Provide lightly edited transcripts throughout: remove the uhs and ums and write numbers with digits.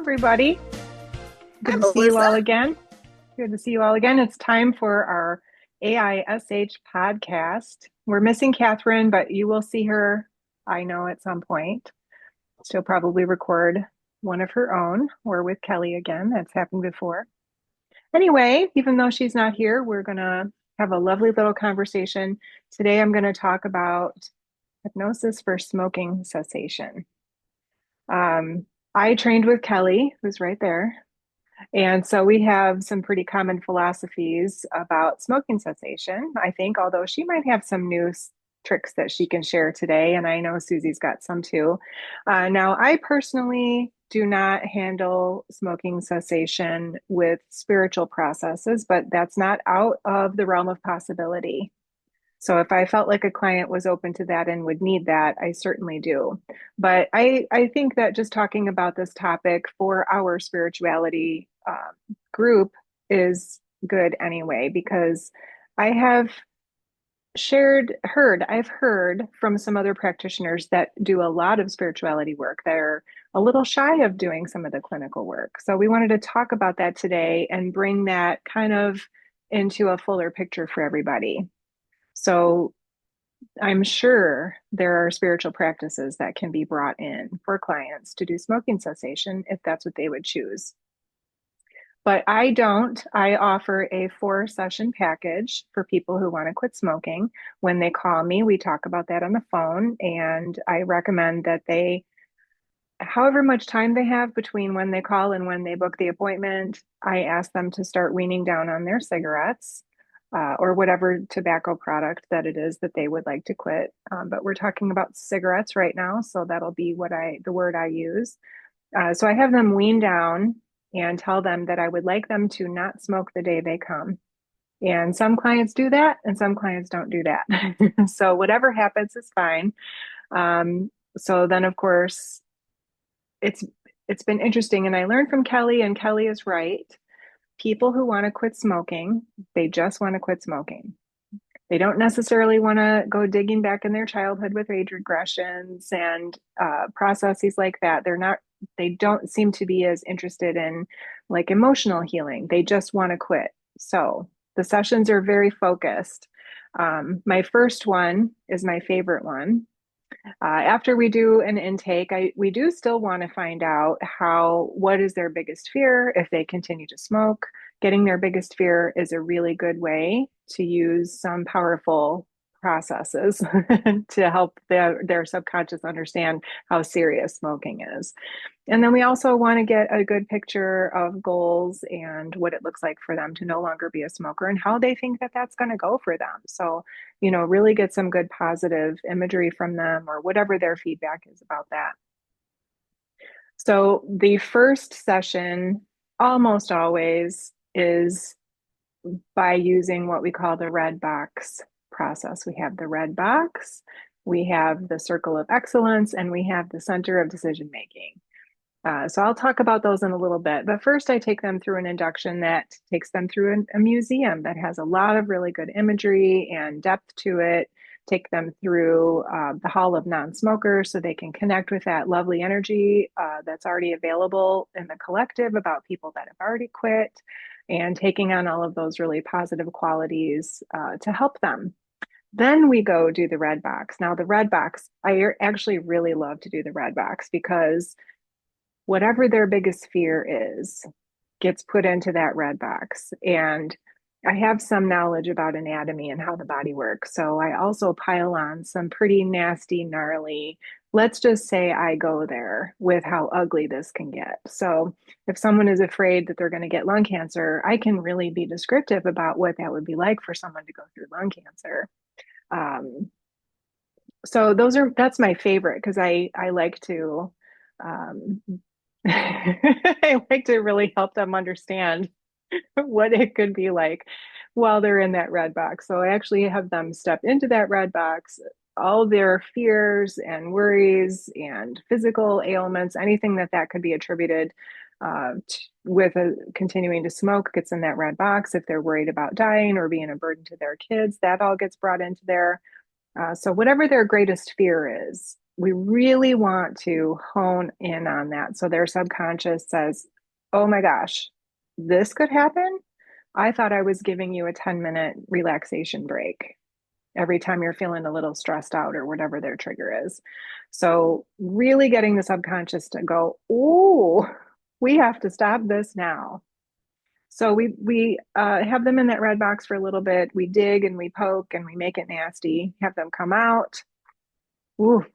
everybody. Hi, Good to see you Melissa. all again. Good to see you all again. It's time for our AISH podcast. We're missing Catherine, but you will see her, I know, at some point. She'll probably record one of her own or with Kelly again. That's happened before. Anyway, even though she's not here, we're going to have a lovely little conversation. Today, I'm going to talk about hypnosis for smoking cessation. I trained with Kelly, who's right there. And so we have some pretty common philosophies about smoking cessation, I think, although she might have some new tricks that she can share today. And I know Susie's got some too. Now, I personally do not handle smoking cessation with spiritual processes, but that's not out of the realm of possibility. So if I felt like a client was open to that and would need that, I certainly do. But I think that just talking about this topic for our spirituality group is good anyway, because I have I've heard from some other practitioners that do a lot of spirituality work. They're a little shy of doing some of the clinical work. So we wanted to talk about that today and bring that kind of into a fuller picture for everybody. So I'm sure there are spiritual practices that can be brought in for clients to do smoking cessation if that's what they would choose. But I don't. I offer a 4 session package for people who want to quit smoking. When they call me, we talk about that on the phone, and I recommend that they, however much time they have between when they call and when they book the appointment, I ask them to start weaning down on their cigarettes or whatever tobacco product that it is that they would like to quit. But we're talking about cigarettes right now, so that'll be the word I use. So I have them wean down and tell them that I would like them to not smoke the day they come. And some clients do that, and some clients don't do that. So whatever happens is fine. So then, of course, it's it's been interesting, and I learned from Kelly, and Kelly is right. People who want to quit smoking, they just want to quit smoking. They don't necessarily want to go digging back in their childhood with age regressions and processes like that. They don't seem to be as interested in like emotional healing. They just want to quit. So the sessions are very focused. My first one is my favorite one. After we do an intake, we do still want to find out what is their biggest fear if they continue to smoke. Getting their biggest fear is a really good way to use some powerful processes to help their subconscious understand how serious smoking is. And then we also want to get a good picture of goals and what it looks like for them to no longer be a smoker and how they think that that's going to go for them. So, really get some good positive imagery from them or whatever their feedback is about that. So, the first session almost always is by using what we call the red box process. We have the red box, we have the circle of excellence, and we have the center of decision making. So I'll talk about those in a little bit. But first, I take them through an induction that takes them through a museum that has a lot of really good imagery and depth to it. Take them through the Hall of Non-Smokers so they can connect with that lovely energy that's already available in the collective about people that have already quit and taking on all of those really positive qualities to help them. Then we go do the red box. Now, the red box, I actually really love to do the red box because whatever their biggest fear is gets put into that red box. And I have some knowledge about anatomy and how the body works. So I also pile on some pretty nasty, gnarly, let's just say I go there with how ugly this can get. So if someone is afraid that they're going to get lung cancer, I can really be descriptive about what that would be like for someone to go through lung cancer. Um, so that's my favorite because I like to um, I like to really help them understand what it could be like while they're in that red box. So I actually have them step into that red box, all their fears and worries and physical ailments, anything that could be attributed with continuing to smoke gets in that red box. If they're worried about dying or being a burden to their kids, that all gets brought into there. So whatever their greatest fear is, we really want to hone in on that. So their subconscious says, oh my gosh, this could happen. I thought I was giving you a 10-minute relaxation break every time you're feeling a little stressed out or whatever their trigger is. So really getting the subconscious to go, oh, we have to stop this now. So we have them in that red box for a little bit. We dig and we poke and we make it nasty. Have them come out. Ooh.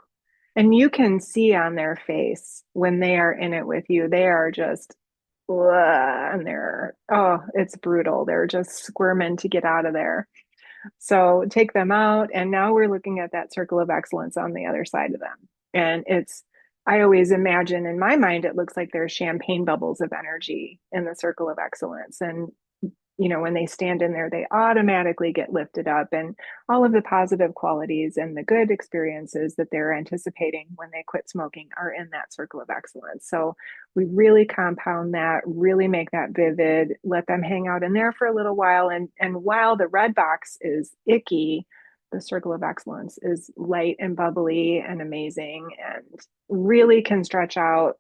And you can see on their face when they are in it with you, they are just, and they're, oh, it's brutal. They're just squirming to get out of there. So take them out. And now we're looking at that circle of excellence on the other side of them. And I always imagine in my mind, it looks like there's champagne bubbles of energy in the circle of excellence. And when they stand in there, they automatically get lifted up, and all of the positive qualities and the good experiences that they're anticipating when they quit smoking are in that circle of excellence. So we really compound that, really make that vivid, let them hang out in there for a little while. And while the red box is icky, the circle of excellence is light and bubbly and amazing and really can stretch out,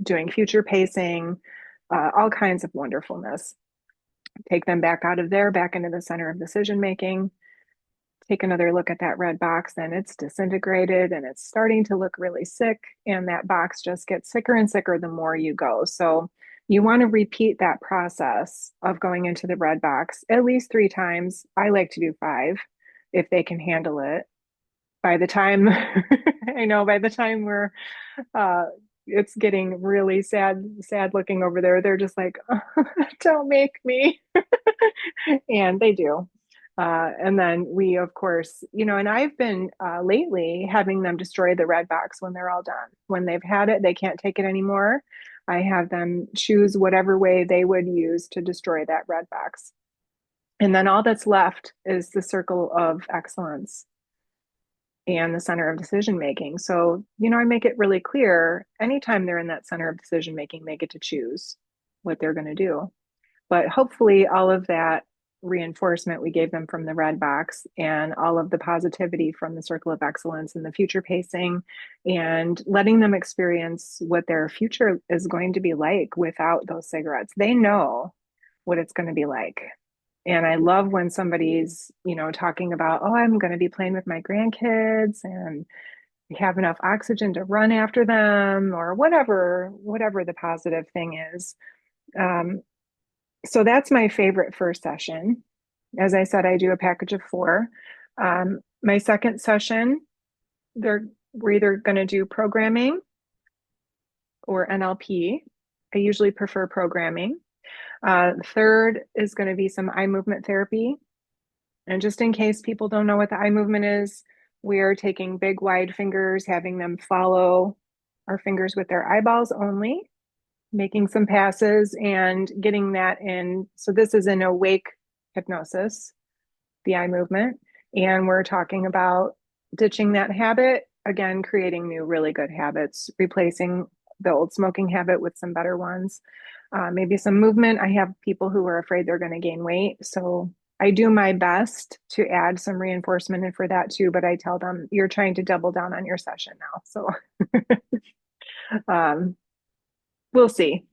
doing future pacing, all kinds of wonderfulness. Take them back out of there, back into the center of decision making. Take another look at that red box, and it's disintegrated and it's starting to look really sick. And that box just gets sicker and sicker the more you go. So you want to repeat that process of going into the red box at least 3 times. I like to do 5 if they can handle it. By the time I know, by the time we're uh it's getting really sad looking over there, they're just like, oh, don't make me. And they do. And then we, of course, and I've been lately having them destroy the red box when they're all done. When they've had it, they can't take it anymore. I have them choose whatever way they would use to destroy that red box. And then all that's left is the circle of excellence and the center of decision making. So, I make it really clear anytime they're in that center of decision making, they get to choose what they're going to do. But hopefully, all of that reinforcement we gave them from the red box and all of the positivity from the circle of excellence and the future pacing and letting them experience what their future is going to be like without those cigarettes. They know what it's going to be like. And I love when somebody's, talking about, oh, I'm going to be playing with my grandkids and we have enough oxygen to run after them or whatever the positive thing is. Um, so that's my favorite first session. As I said, I do a package of 4. My second session, we're either going to do programming or NLP. I usually prefer programming. Third is going to be some eye movement therapy. And just in case people don't know what the eye movement is, we are taking big, wide fingers, having them follow our fingers with their eyeballs only, making some passes and getting that in. So this is an awake hypnosis, the eye movement. And we're talking about ditching that habit, again, creating new, really good habits, replacing the old smoking habit with some better ones. Maybe some movement. I have people who are afraid they're going to gain weight. So I do my best to add some reinforcement in for that too, but I tell them you're trying to double down on your session now. So um, we'll see.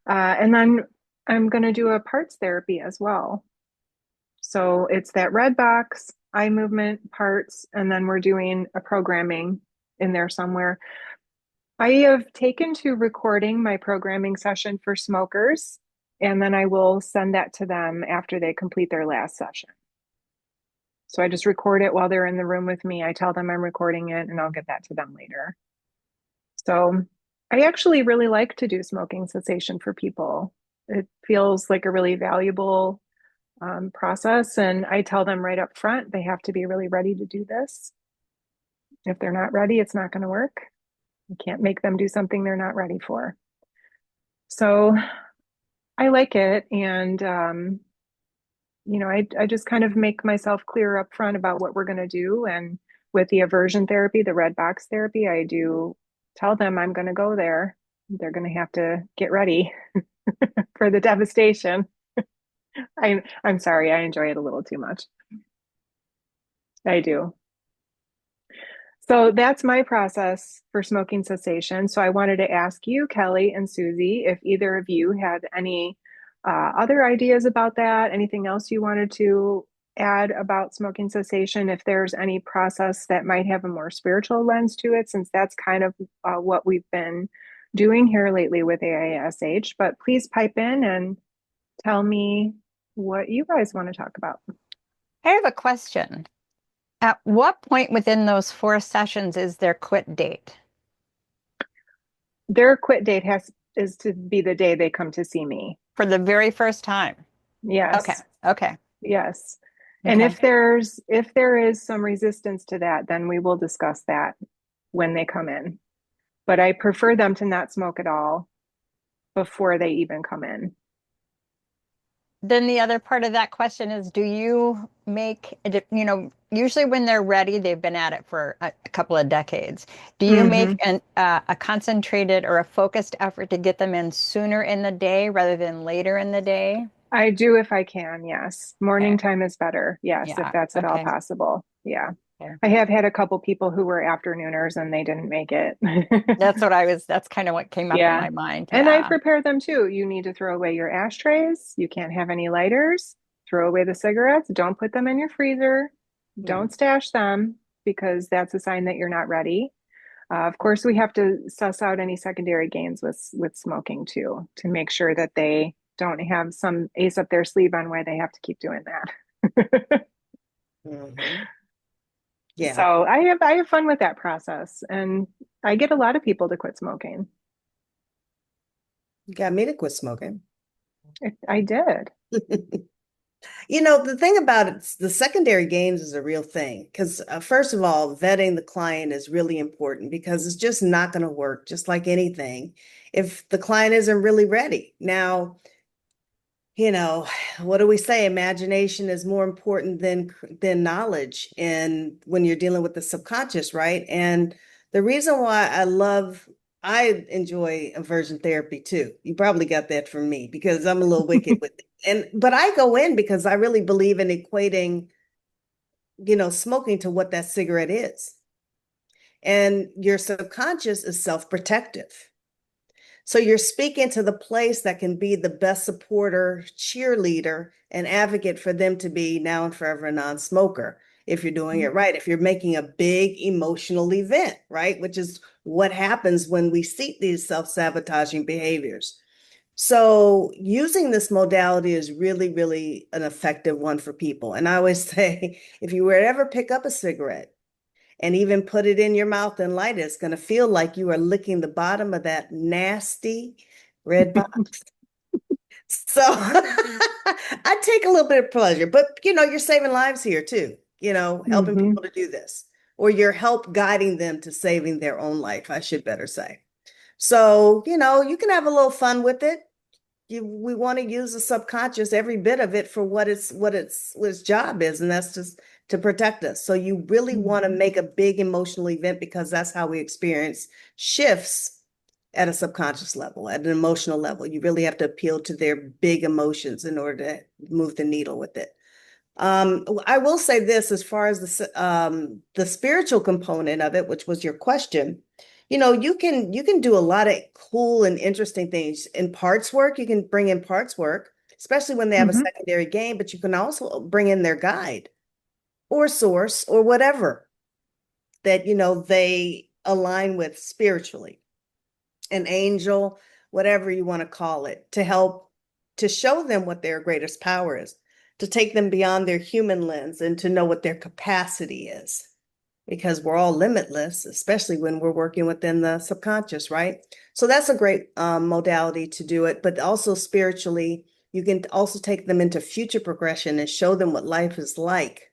And then I'm going to do a parts therapy as well. So it's that red box, eye movement, parts, and then we're doing a programming in there somewhere. I have taken to recording my programming session for smokers, and then I will send that to them after they complete their last session. So I just record it while they're in the room with me. I tell them I'm recording it, and I'll get that to them later. So I actually really like to do smoking cessation for people. It feels like a really valuable process. And I tell them right up front, they have to be really ready to do this. If they're not ready, it's not going to work. You can't make them do something they're not ready for. So I like it. And, I just kind of make myself clear up front about what we're going to do. And with the aversion therapy, the red box therapy, I do tell them I'm going to go there. They're going to have to get ready for the devastation. I'm sorry, I enjoy it a little too much. I do. So that's my process for smoking cessation. So I wanted to ask you, Kelly and Susie, if either of you had any other ideas about that, anything else you wanted to add about smoking cessation, if there's any process that might have a more spiritual lens to it, since that's kind of what we've been doing here lately with AISH. But please pipe in and tell me what you guys want to talk about. I have a question. At what point within those 4 sessions is their quit date? Their quit date has is to be the day they come to see me. For the very first time? Okay, Yes. okay, Yes. And okay. if there is some resistance to that, then we will discuss that when they come in. But I prefer them to not smoke at all before they even come in. Then the other part of that question is, do you make, usually when they're ready, they've been at it for a couple of decades. Do you make Hmm. a concentrated or a focused effort to get them in sooner in the day rather than later in the day? I do if I can, yes. Morning Okay. time is better, yes, if Yeah. that's at all Okay. possible. Yeah. Okay. I have had a couple people who were afternooners and they didn't make it. That's kind of what came up in Yeah. my mind. And I Yeah. prepare them too. You need to throw away your ashtrays. You can't have any lighters. Throw away the cigarettes. Don't put them in your freezer. Hmm. Don't stash them because that's a sign that you're not ready. Of course, we have to suss out any secondary gains with smoking too to make sure that they don't have some ace up their sleeve on why they have to keep doing that. Hmm. Yeah, So I have fun with that process, and I get a lot of people to quit smoking. got me to quit smoking. I did. The thing about it, the secondary gains is a real thing because, first of all, vetting the client is really important because it's just not going to work, just like anything, if the client isn't really ready. Now, you know, what do we say? Imagination is more important than knowledge, and when you're dealing with the subconscious, right? And the reason why I enjoy aversion therapy too. You probably got that from me because I'm a little wicked with it. But I go in because I really believe in equating, smoking to what that cigarette is. And your subconscious is self-protective. So you're speaking to the place that can be the best supporter, cheerleader, and advocate for them to be now and forever a non-smoker. If you're doing it right, if you're making a big emotional event, right? Which is what happens when we seek these self-sabotaging behaviors. So using this modality is really, really an effective one for people. And I always say, if you were to ever pick up a cigarette, and even put it in your mouth and light it, it's going to feel like you are licking the bottom of that nasty red box. So I take a little bit of pleasure, but you're saving lives here too, helping Hmm. people to do this, or you're help guiding them to saving their own life, I should better say. So, you can have a little fun with it. We want to use the subconscious, every bit of it, for what its job is, and that's just to protect us. So you really want to make a big emotional event because that's how we experience shifts at a subconscious level, at an emotional level. You really have to appeal to their big emotions in order to move the needle with it. I will say this as far as the spiritual component of it, which was your question. You can do a lot of cool and interesting things in parts work. You can bring in parts work, especially when they have a Hmm. secondary gain, but you can also bring in their guide or source or whatever that they align with spiritually, an angel, whatever you want to call it, to help to show them what their greatest power is, to take them beyond their human lens and to know what their capacity is. Because we're all limitless, especially when we're working within the subconscious, right? So that's a great modality to do it. But also spiritually, you can also take them into future progression and show them what life is like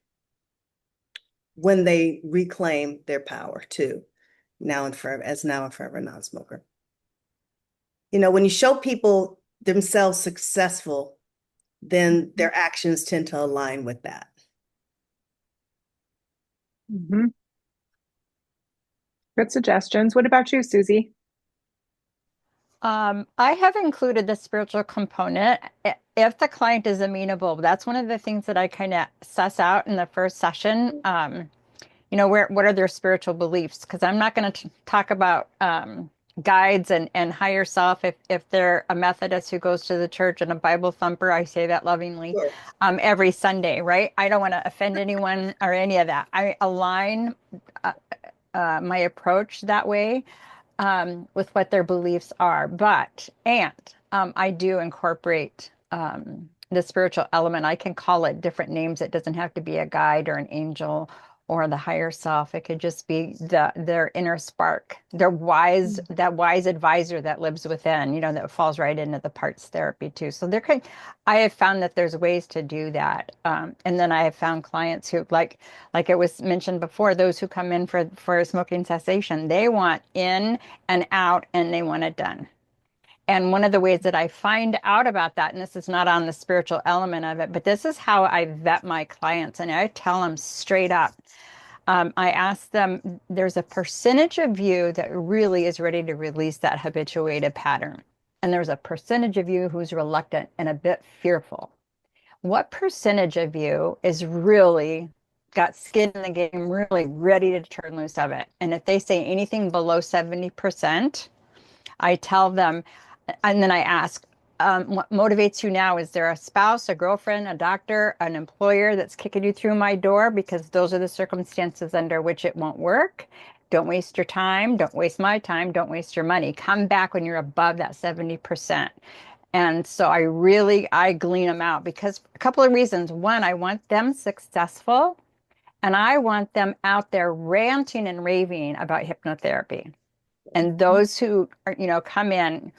when they reclaim their power too, now and forever non-smoker. When you show people themselves successful, then their actions tend to align with that. Hmm. Good suggestions. What about you, Susie? I have included the spiritual component. If the client is amenable, that's one of the things that I kind of suss out in the first session. what are their spiritual beliefs? Because I'm not going to talk about guides and higher self. If they're a Methodist who goes to the church and a Bible thumper, I say that lovingly, Sure. every Sunday, right? I don't want to offend anyone or any of that. I align uh, my approach that way with what their beliefs are. I do incorporate the spiritual element. I can call it different names. It doesn't have to be a guide or an angel or the higher self. It could just be their inner spark, that wise advisor that lives within, that falls right into the parts therapy too. So I have found that there's ways to do that. And then I have found clients who like it was mentioned before, those who come in for smoking cessation, they want in and out and they want it done. And one of the ways that I find out about that, and this is not on the spiritual element of it, but this is how I vet my clients. And I tell them straight up, I ask them, there's a percentage of you that really is ready to release that habituated pattern. And there's a percentage of you who's reluctant and a bit fearful. What percentage of you is really got skin in the game, really ready to turn loose of it? And if they say anything below 70%, I tell them, and then I ask, what motivates you now? Is there a spouse, a girlfriend, a doctor, an employer that's kicking you through my door? Because those are the circumstances under which it won't work. Don't waste your time. Don't waste my time. Don't waste your money. Come back when you're above that 70%. And so I glean them out because a couple of reasons. One, I want them successful and I want them out there ranting and raving about hypnotherapy. And those who are, come in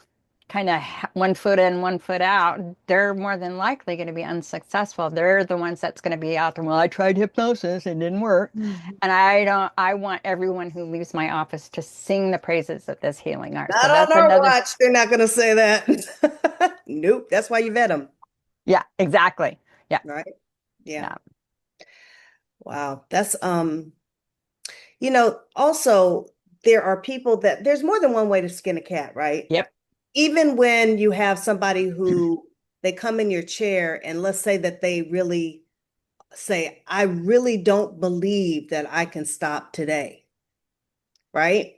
kind of one foot in, one foot out, they're more than likely going to be unsuccessful. They're the ones that's going to be out there. Well, I tried hypnosis, it didn't work. Mhm. And I want everyone who leaves my office to sing the praises of this healing art. So Not on that's our another, watch. They're not going to say that. Nope. That's why you vet them, yeah, exactly. Yeah, right? Yeah. yeah, Wow. That's also there are people that there's more than one way to skin a cat, right? yep. Even when you have somebody who they come in your chair and let's say that they really say, I really don't believe that I can stop today, right?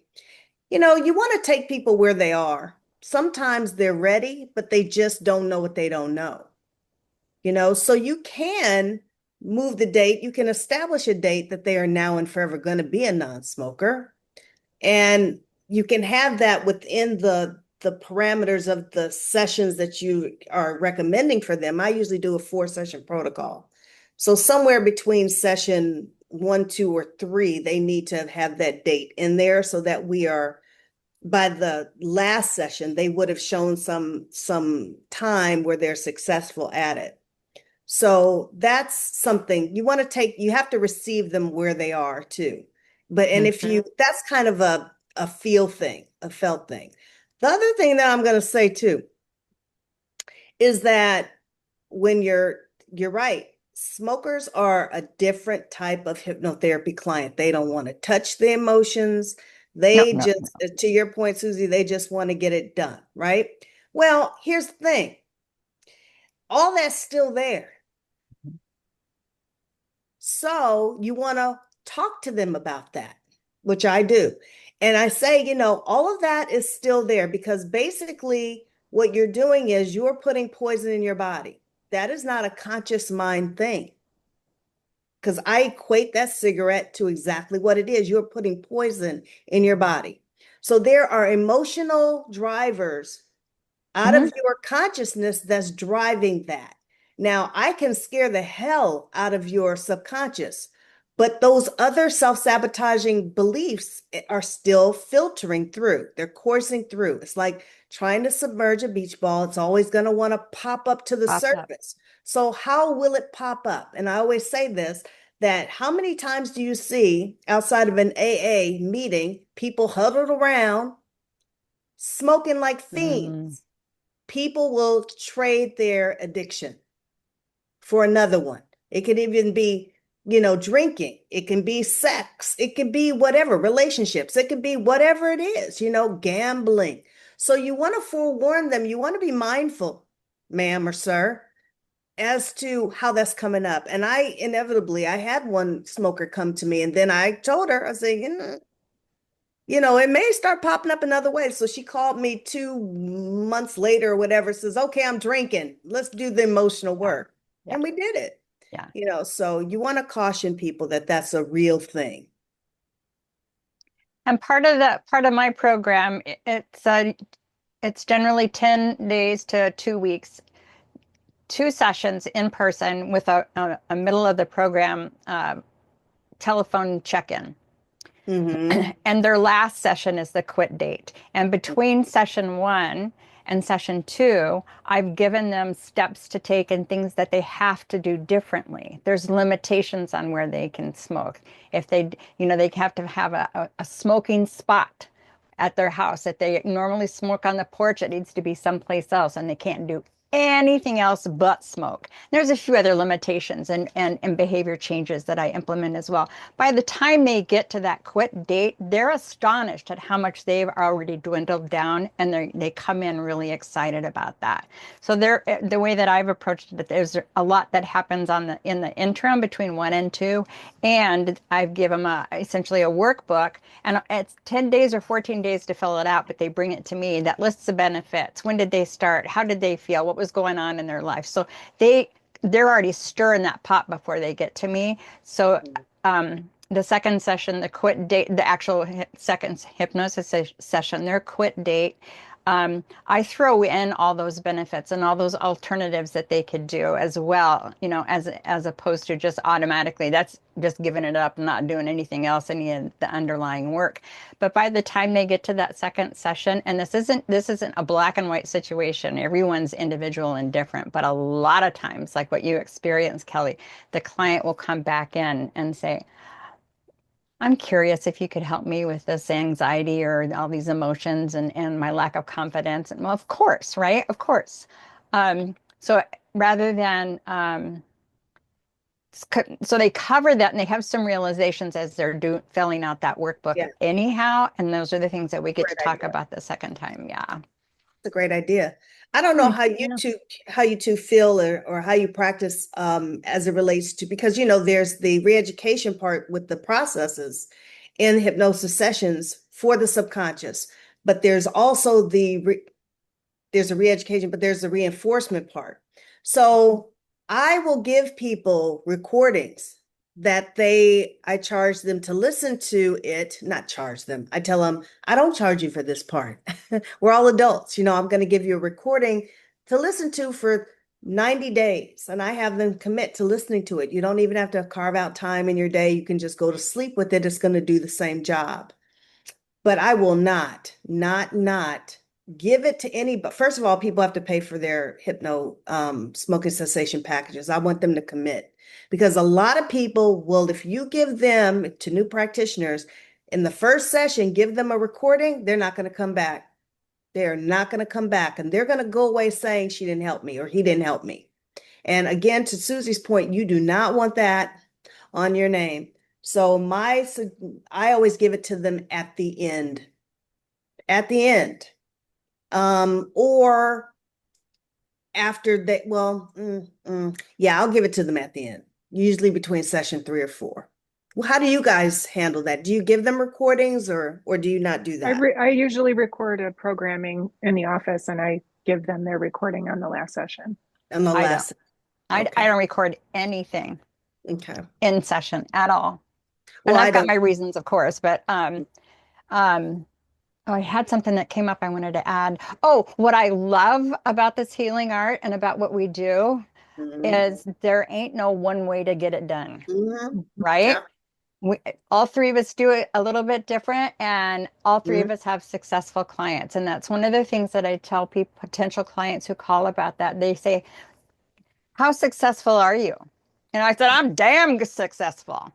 You want to take people where they are. Sometimes they're ready, but they just don't know what they don't know. So you can move the date, you can establish a date that they are now and forever going to be a non-smoker. And you can have that within the parameters of the sessions that you are recommending for them. I usually do a 4-session protocol. So somewhere between session 1, 2, or 3, they need to have that date in there so that we are by the last session, they would have shown some time where they're successful at it. So that's something you have to receive them where they are too. And if Mhm. that's kind of a feel thing, a felt thing. The other thing that I'm going to say too is that when you're right, smokers are a different type of hypnotherapy client. They don't want to touch the emotions. No, They no, no. just, to your point, Susie, they just want to get it done, right? Well, here's the thing. All that's still there. So you want to talk to them about that, which I do. And I say, all of that is still there because basically what you're doing is you're putting poison in your body. That is not a conscious mind thing because I equate that cigarette to exactly what it is. You're putting poison in your body. So there are emotional drivers out Mhm. of your consciousness that's driving that. Now, I can scare the hell out of your subconscious, but those other self-sabotaging beliefs are still filtering through. They're coursing through. It's like trying to submerge a beach ball. It's always going to want to pop up to the Pop up. surface. So how will it pop up? And I always say this, that how many times do you see outside of an AA meeting, people huddled around smoking like Mm. fiends? People will trade their addiction for another one. It could even be, drinking. It can be sex. It could be whatever, relationships. It could be whatever it is, gambling. So you want to forewarn them. You want to be mindful, ma'am or sir, as to how that's coming up. And I had one smoker come to me, and then I told her, I said, it may start popping up another way. So she called me 2 months later or whatever, says, okay, I'm drinking. Let's do the emotional Yeah. work. Yeah. And we did it. Yeah. So you want to caution people that that's a real thing. And part of my program, it's generally 10 days to 2 weeks, 2 sessions in person with a middle of the program telephone check-in. Mm-hmm. And their last session is the quit date. And between session 1 and session 2, I've given them steps to take and things that they have to do differently. There's limitations on where they can smoke. If they have to have a smoking spot at their house. If they normally smoke on the porch, it needs to be someplace else, and they can't do anything else but smoke. There's a few other limitations and behavior changes that I implement as well. By the time they get to that quit date, they're astonished at how much they've already dwindled down, and they come in really excited about that. So the way that I've approached it, there's a lot that happens in the interim between 1 and 2, and I've given them essentially a workbook, and it's 10 days or 14 days to fill it out, but they bring it to me that lists the benefits. When did they start? How did they feel? What was going on in their life? So they're already stirring that pot before they get to me. So the second session, the quit date, the actual second hypnosis session, their quit date, I throw in all those benefits and all those alternatives that they could do as well, as opposed to just automatically, that's just giving it up and not doing anything else, any of the underlying work. But by the time they get to that second session, and this isn't a black and white situation, everyone's individual and different, but a lot of times, like what you experienced, Kelly, the client will come back in and say, I'm curious if you could help me with this anxiety or all these emotions and my lack of confidence. And well, of course, right? Of course. So rather than, so they cover that and they have some realizations as they're filling out that workbook Yeah, anyhow. And those are the things that we get to great talk idea. about the second time. Yeah. It's a great idea. I don't know Yeah. how you two feel or how you practice as it relates to, because there's the re-education part with the processes in hypnosis sessions for the subconscious, but there's also there's a re-education, but there's a reinforcement part. So I will give people recordings that I charge them to listen to it, not charge them. I tell them, I don't charge you for this part. We're all adults. I'm going to give you a recording to listen to for 90 days. And I have them commit to listening to it. You don't even have to carve out time in your day. You can just go to sleep with it. It's going to do the same job. But I will not give it to anybody. First of all, people have to pay for their smoking cessation packages. I want them to commit, because a lot of people will, if you give them to new practitioners in the first session, give them a recording, they're not going to come back. They're not going to come back, and they're going to go away saying she didn't help me or he didn't help me. And again, to Susie's point, you do not want that on your name. So I always give it to them at the end. At the end. Or after they, well, yeah, I'll give it to them at the end, usually between session 3 or 4. Well, how do you guys handle that? Do you give them recordings or do you not do that I usually record a programming in the office and I give them their recording on the last sation. on the I don't. last? I Okay. don't record anything Okay. in session at all. Well, And I I've got don't. my reasons, of course, but um, oh, I had something that came up I wanted to add. Oh, what I love about this healing art and about what we do Mhm. is there ain't no one way to get it done, Mhm. right? Yeah. We, all three of us do it a little bit different, and all three Mhm. of us have successful clients. And that's one of the things that I tell people, potential clients who call about that. They say, how successful are you? And I said, I'm damn successful.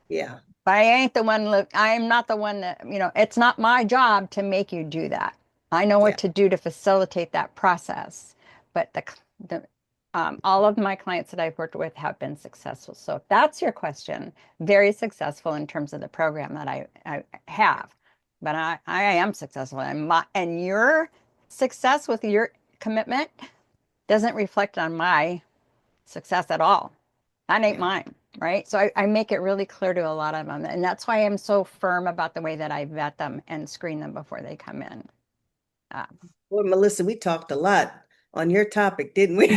Yeah. But I ain't the one, I am not the one that, it's not my job to make you do that. I know what Yeah. to do to facilitate that process. But all of my clients that I've worked with have been successful. So if that's your question, very successful in terms of the program that I have. But I am successful. And your success with your commitment doesn't reflect on my success at all. That ain't Yeah. mine, right? So I make it really clear to a lot of them. And that's why I'm so firm about the way that I vet them and screen them before they come in. Uh, Well, Melissa, we talked a lot on your topic, didn't we?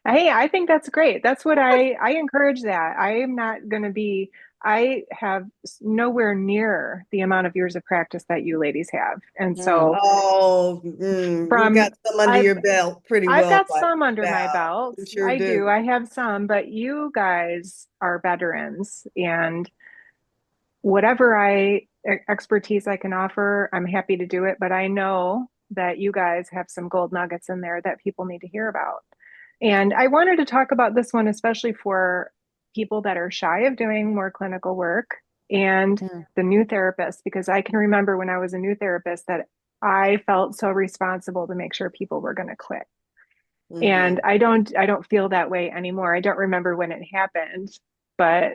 Hey, I think that's great. That's what I encourage that. I am not going to be, I have nowhere near the amount of years of practice that you ladies have. And so Oh, you from got some under I've your belt pretty I've well got by some under my now. belt. You sure I do. do. I have some, but you guys are veterans and whatever expertise I can offer, I'm happy to do it. But I know that you guys have some gold nuggets in there that people need to hear about. And I wanted to talk about this one, especially for people that are shy of doing more clinical work and mm, the new therapists, because I can remember when I was a new therapist that I felt so responsible to make sure people were going to quit. And Hmm. I don't feel that way anymore. I don't remember when it happened, but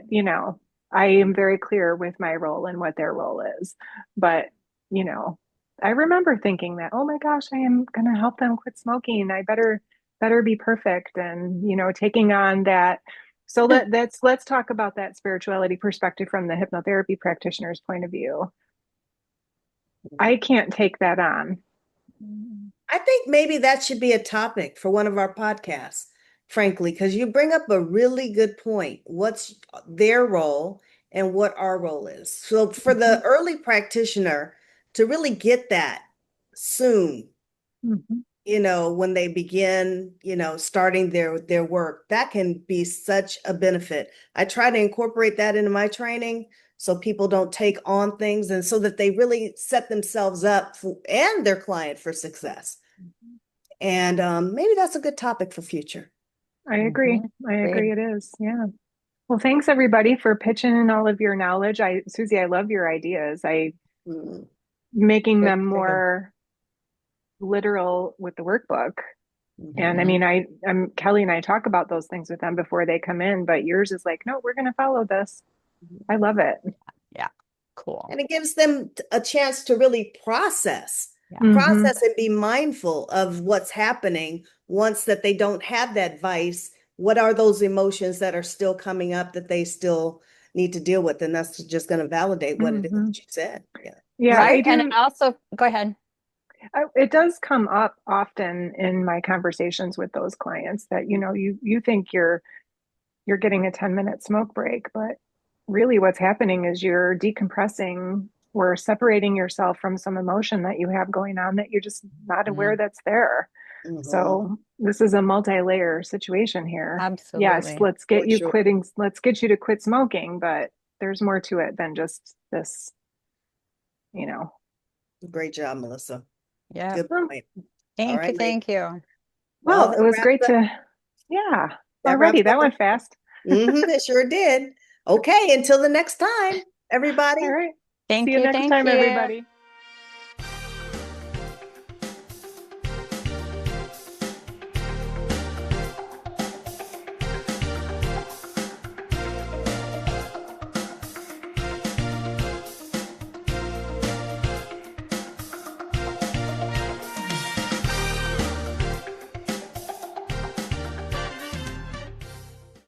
I am very clear with my role and what their role is. But, you know, I remember thinking that, oh my gosh, I am going to help them quit smoking. I better be perfect and, taking on that. So let's talk about that spirituality perspective from the hypnotherapy practitioner's point of view. I can't take that on. mm, I think maybe that should be a topic for one of our podcasts, frankly, because you bring up a really good point. What's their role and what our role is? So for the Mhm. early practitioner to really get that soon, Mhm. when they begin, starting their work, that can be such a benefit. I try to incorporate that into my training so people don't take on things and so that they really set themselves up and their client for success. And maybe that's a good topic for future. I agree. mhm. I agree Agreed. it is. Yeah. Well, thanks everybody for pitching in all of your knowledge. Susie, I love your ideas. I Mm, making great them to hear. more literal with the workbook. And I Mhm. mean, I'm Kelly and I talk about those things with them before they come in, but yours is like, no, we're going to follow this. I love it. Yeah. Cool. And it gives them a chance to really Yeah. Hmm. process and be mindful of what's happening once that they don't have that vice. What are those emotions that are still coming up that they still need to deal with? And that's just going to validate what it is Hmm. that you said. Yeah. Yeah, I Right. And do. also, go ahead. It does come up often in my conversations with those clients that, you think you're getting a 10-minute smoke break, but really what's happening is you're decompressing or separating yourself from some emotion that you have going on that you're just not aware Mhm. that's there. Mhm. So this is a multi-layer situation here. Yes, Absolutely. For sure. let's get you to quit smoking, but there's more to it than just this, you know. Great job, Melissa. Yep. Good Well, point. All Thank you. right, ladies. Thank you. Well, well, it was great to, yeah, that wraps already up that went fast. it sure did. Okay, until the next time, All everybody. right. See Thank you you. next Thank time, you. everybody.